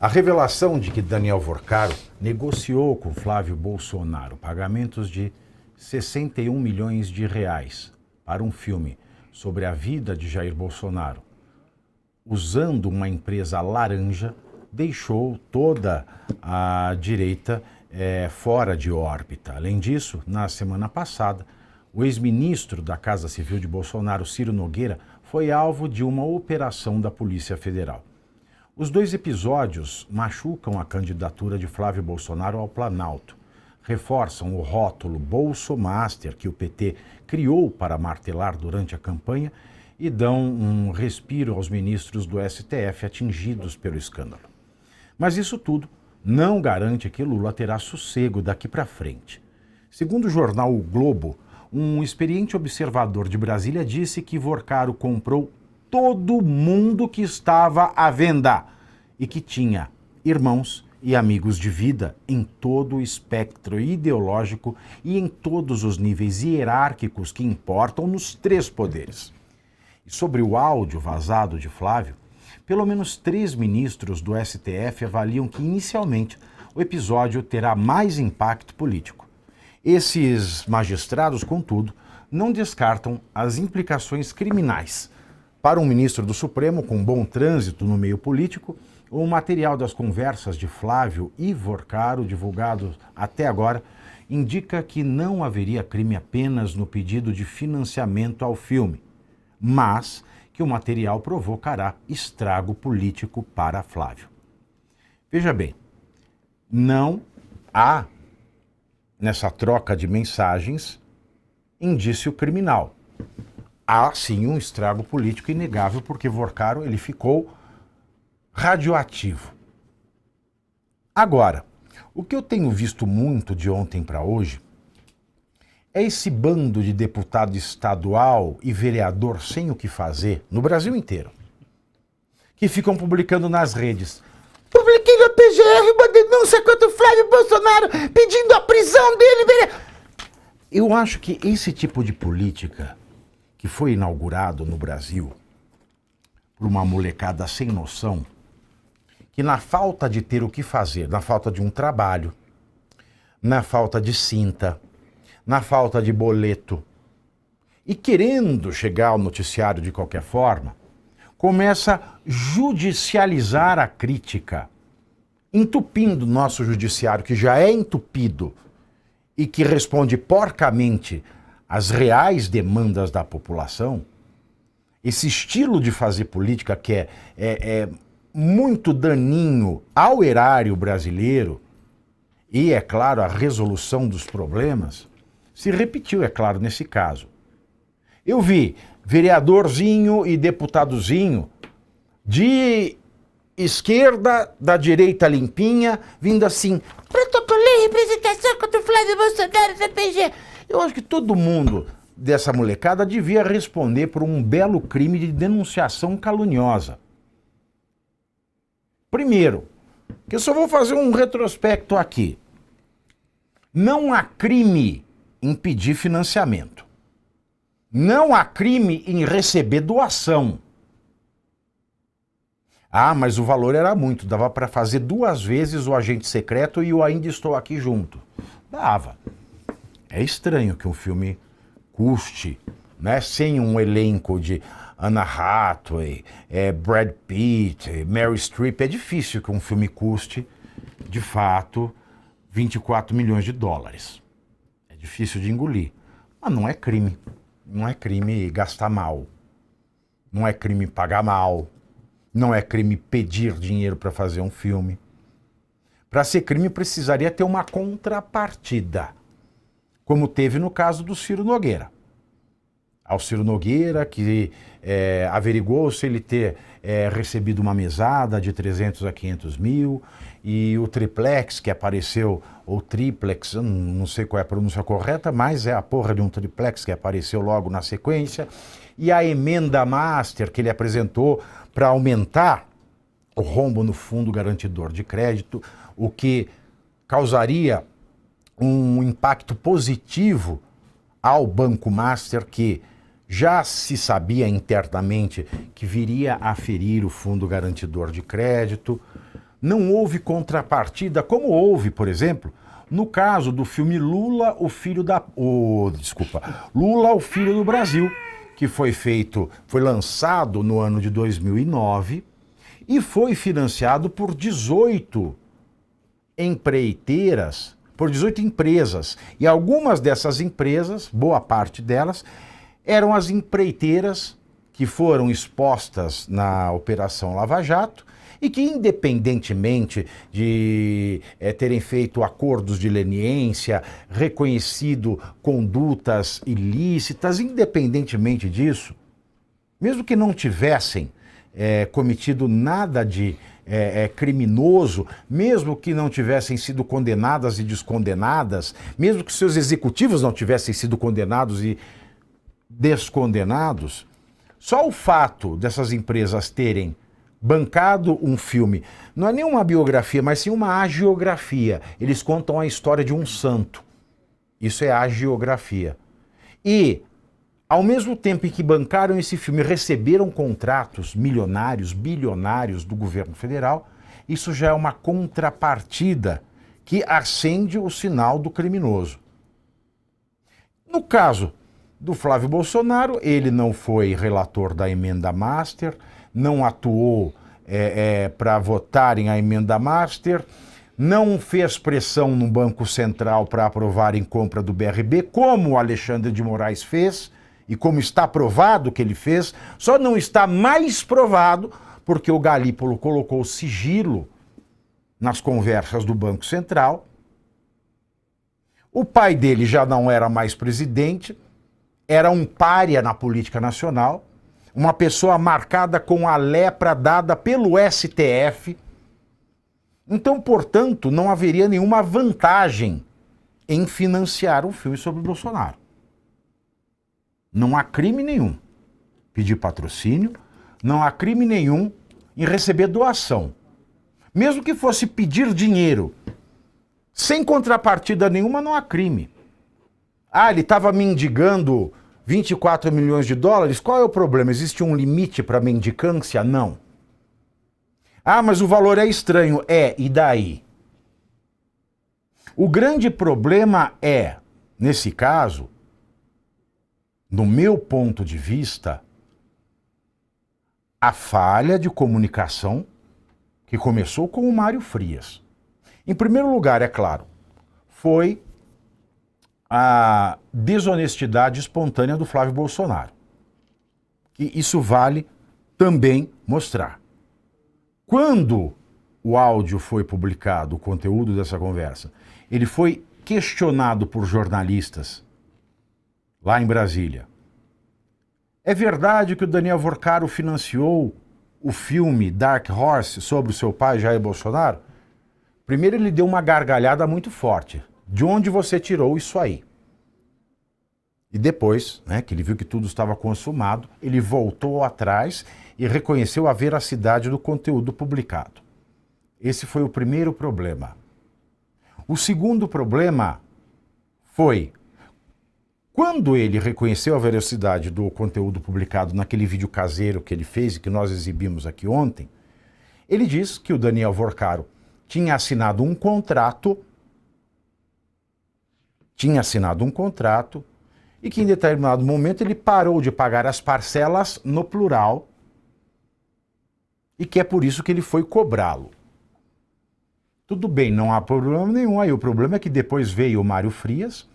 A revelação de que Daniel Vorcaro negociou com Flávio Bolsonaro pagamentos de 61 milhões de reais para um filme sobre a vida de Jair Bolsonaro, usando uma empresa laranja, deixou toda a direita fora de órbita. Além disso, na semana passada, o ex-ministro da Casa Civil de Bolsonaro, Ciro Nogueira, foi alvo de uma operação da Polícia Federal. Os dois episódios machucam a candidatura de Flávio Bolsonaro ao Planalto, reforçam o rótulo Bolsomaster que o PT criou para martelar durante a campanha e dão um respiro aos ministros do STF atingidos pelo escândalo. Mas isso tudo não garante que Lula terá sossego daqui para frente. Segundo o jornal O Globo, um experiente observador de Brasília disse que Vorcaro comprou todo mundo que estava à venda e que tinha irmãos e amigos de vida em todo o espectro ideológico e em todos os níveis hierárquicos que importam nos três poderes. E sobre o áudio vazado de Flávio, pelo menos 3 ministros do STF avaliam que, inicialmente, o episódio terá mais impacto político. Esses magistrados, contudo, não descartam as implicações criminais. Para um ministro do Supremo com bom trânsito no meio político, o material das conversas de Flávio e Vorcaro, divulgado até agora, indica que não haveria crime apenas no pedido de financiamento ao filme, mas que o material provocará estrago político para Flávio. Veja bem, não há, nessa troca de mensagens, indício criminal. Há, sim, um estrago político inegável, porque Vorcaro ele ficou radioativo. Agora, o que eu tenho visto muito de ontem para hoje é esse bando de deputado estadual e vereador sem o que fazer, no Brasil inteiro, que ficam publicando nas redes. Publiquei na PGR uma denúncia contra o Flávio Bolsonaro, pedindo a prisão dele. Eu acho que esse tipo de política que foi inaugurado no Brasil por uma molecada sem noção, que na falta de ter o que fazer, na falta de um trabalho, na falta de cinta, na falta de boleto, e querendo chegar ao noticiário de qualquer forma, começa a judicializar a crítica, entupindo nosso judiciário, que já é entupido e que responde porcamente às reais demandas da população. Esse estilo de fazer política que é muito daninho ao erário brasileiro e, é claro, a resolução dos problemas, se repetiu, é claro, nesse caso. Eu vi vereadorzinho e deputadozinho de esquerda, da direita limpinha, vindo assim, protocolei representação contra o Flávio Bolsonaro da PG. Eu acho que todo mundo dessa molecada devia responder por um belo crime de denunciação caluniosa. Primeiro, que eu só vou fazer um retrospecto aqui. Não há crime em pedir financiamento. Não há crime em receber doação. Ah, mas o valor era muito, dava para fazer 2 vezes o agente secreto e o Ainda Estou Aqui Junto. Dava. É estranho que um filme custe, né, sem um elenco de Anna Hathaway, Brad Pitt, Meryl Streep. É difícil que um filme custe, de fato, 24 milhões de dólares. É difícil de engolir. Mas não é crime. Não é crime gastar mal. Não é crime pagar mal. Não é crime pedir dinheiro para fazer um filme. Para ser crime, precisaria ter uma contrapartida, como teve no caso do Ciro Nogueira. Ao Ciro Nogueira, que averigou se ele ter recebido uma mesada de 300 a 500 mil, e o triplex que apareceu, ou triplex, eu não sei qual é a pronúncia correta, mas é a porra de um triplex que apareceu logo na sequência, e a emenda master que ele apresentou para aumentar o rombo no fundo garantidor de crédito, o que causaria um impacto positivo ao Banco Master, que já se sabia internamente que viria a ferir o fundo garantidor de crédito. não houve contrapartida, como houve, por exemplo, no caso do filme Lula, o filho Lula, o filho do Brasil, que foi lançado no ano de 2009 e foi financiado por 18 empreiteiras, por 18 empresas. E algumas dessas empresas, boa parte delas, eram as empreiteiras que foram expostas na Operação Lava Jato e que, independentemente de terem feito acordos de leniência, reconhecido condutas ilícitas, independentemente disso, mesmo que não tivessem cometido nada de criminoso, mesmo que não tivessem sido condenadas e descondenadas, mesmo que seus executivos não tivessem sido condenados e descondenados, só o fato dessas empresas terem bancado um filme, não é nem uma biografia, mas sim uma agiografia. Eles contam a história de um santo. Isso é agiografia. E, ao mesmo tempo em que bancaram esse filme, receberam contratos milionários, bilionários do governo federal, isso já é uma contrapartida que acende o sinal do criminoso. No caso do Flávio Bolsonaro, ele não foi relator da emenda master, não atuou para votarem a emenda master, não fez pressão no Banco Central para aprovarem compra do BRB, como o Alexandre de Moraes fez, e como está provado que ele fez, só não está mais provado porque o Galípolo colocou sigilo nas conversas do Banco Central. O pai dele já não era mais presidente, era um pária na política nacional, uma pessoa marcada com a lepra dada pelo STF. Então, portanto, não haveria nenhuma vantagem em financiar um filme sobre Bolsonaro. Não há crime nenhum pedir patrocínio, não há crime nenhum em receber doação. Mesmo que fosse pedir dinheiro, sem contrapartida nenhuma, não há crime. Ah, ele estava mendigando 24 milhões de dólares, qual é o problema? Existe um limite para mendicância? Não. Ah, mas o valor é estranho. E daí? O grande problema é, nesse caso, no meu ponto de vista, a falha de comunicação que começou com o Mário Frias. Em primeiro lugar, é claro, foi a desonestidade espontânea do Flávio Bolsonaro. E isso vale também mostrar. Quando o áudio foi publicado, o conteúdo dessa conversa, ele foi questionado por jornalistas lá em Brasília. É verdade que o Daniel Vorcaro financiou o filme Dark Horse sobre o seu pai, Jair Bolsonaro? Primeiro ele deu uma gargalhada muito forte. De onde você tirou isso aí? E depois, que ele viu que tudo estava consumado, ele voltou atrás e reconheceu a veracidade do conteúdo publicado. Esse foi o primeiro problema. O segundo problema foi, quando ele reconheceu a veracidade do conteúdo publicado naquele vídeo caseiro que ele fez e que nós exibimos aqui ontem, ele diz que o Daniel Vorcaro tinha assinado um contrato e que em determinado momento ele parou de pagar as parcelas no plural e que é por isso que ele foi cobrá-lo. Tudo bem, não há problema nenhum aí. O problema é que depois veio o Mário Frias,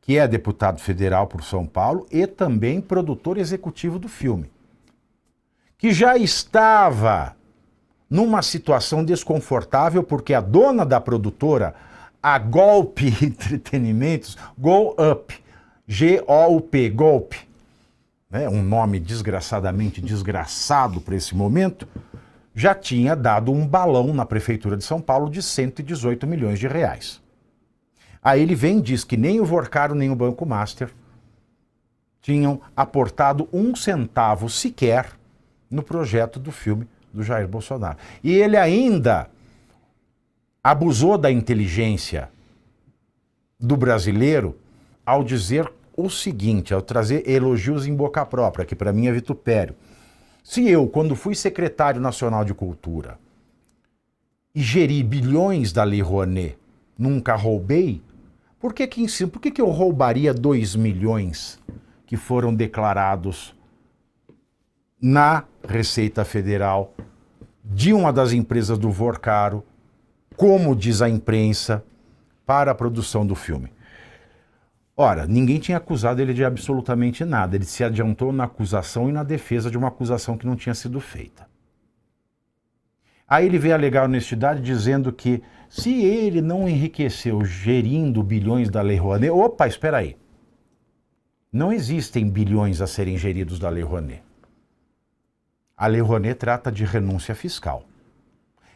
que é deputado federal por São Paulo e também produtor executivo do filme, que já estava numa situação desconfortável porque a dona da produtora, a Golpe Entretenimentos, Go Up, G-O-U-P, Golpe, um nome desgraçadamente desgraçado para esse momento, já tinha dado um balão na Prefeitura de São Paulo de 118 milhões de reais. Aí ele vem e diz que nem o Vorcaro nem o Banco Master tinham aportado um centavo sequer no projeto do filme do Jair Bolsonaro. E ele ainda abusou da inteligência do brasileiro ao dizer o seguinte, ao trazer elogios em boca própria, que para mim é vitupério. Se eu, quando fui secretário nacional de Cultura, e geri bilhões da Lei Rouanet, nunca roubei, por que eu roubaria 2 milhões que foram declarados na Receita Federal de uma das empresas do Vorcaro, como diz a imprensa, para a produção do filme? Ora, ninguém tinha acusado ele de absolutamente nada. Ele se adiantou na acusação e na defesa de uma acusação que não tinha sido feita. Aí ele veio alegar honestidade dizendo que se ele não enriqueceu gerindo bilhões da Lei Rouanet... Opa, espera aí. Não existem bilhões a serem geridos da Lei Rouanet. A Lei Rouanet trata de renúncia fiscal.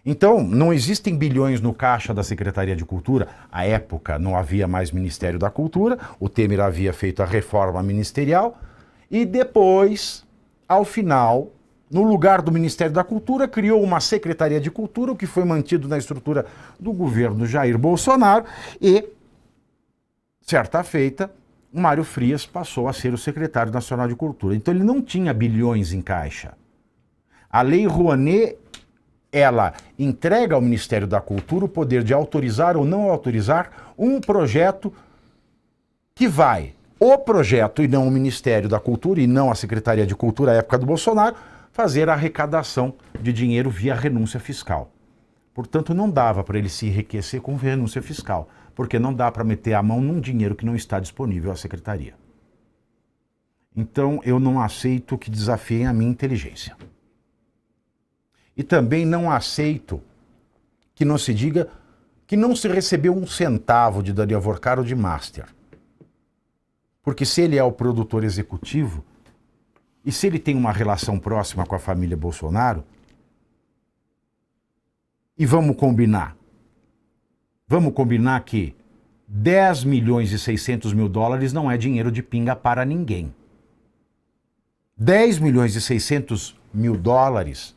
Então, não existem bilhões no caixa da Secretaria de Cultura. À época, não havia mais Ministério da Cultura, o Temer havia feito a reforma ministerial, e depois, ao final, no lugar do Ministério da Cultura, criou uma Secretaria de Cultura, o que foi mantido na estrutura do governo Jair Bolsonaro, e, certa feita, o Mário Frias passou a ser o secretário nacional de Cultura. Então, ele não tinha bilhões em caixa. A Lei Rouanet, ela entrega ao Ministério da Cultura o poder de autorizar ou não autorizar um projeto que vai, o projeto e não o Ministério da Cultura e não a Secretaria de Cultura, à época do Bolsonaro, fazer a arrecadação de dinheiro via renúncia fiscal. Portanto, não dava para ele se enriquecer com renúncia fiscal, porque não dá para meter a mão num dinheiro que não está disponível à Secretaria. Então, eu não aceito que desafiem a minha inteligência. E também não aceito que não se diga que não se recebeu um centavo de Daniel Vorcaro de Master. Porque se ele é o produtor executivo, e se ele tem uma relação próxima com a família Bolsonaro, e vamos combinar que 10 milhões e 600 mil dólares não é dinheiro de pinga para ninguém. 10 milhões e 600 mil dólares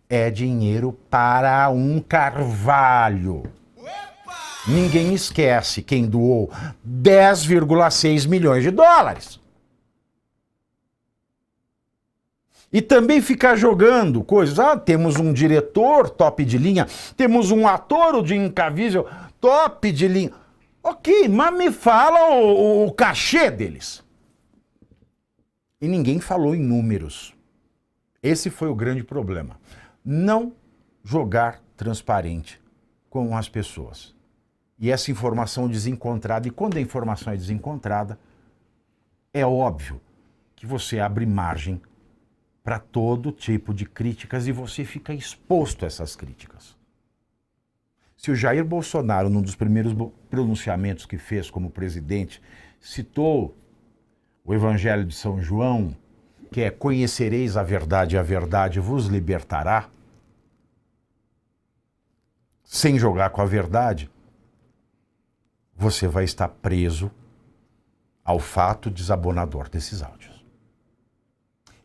é dinheiro para um carvalho. Ninguém esquece quem doou 10,6 milhões de dólares. E também ficar jogando coisas. Ah, temos um diretor top de linha, temos um ator, o Jim Caviezel, top de linha. Ok, mas me fala o cachê deles. E ninguém falou em números. Esse foi o grande problema. Não jogar transparente com as pessoas. E essa informação desencontrada, e quando a informação é desencontrada, é óbvio que você abre margem para todo tipo de críticas e você fica exposto a essas críticas. Se o Jair Bolsonaro, num dos primeiros pronunciamentos que fez como presidente, citou o Evangelho de São João, que é: conhecereis a verdade vos libertará, sem jogar com a verdade, você vai estar preso ao fato desabonador desses áudios.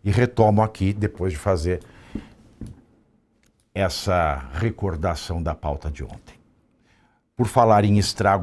E retomo aqui, depois de fazer essa recordação da pauta de ontem. Por falar em estrago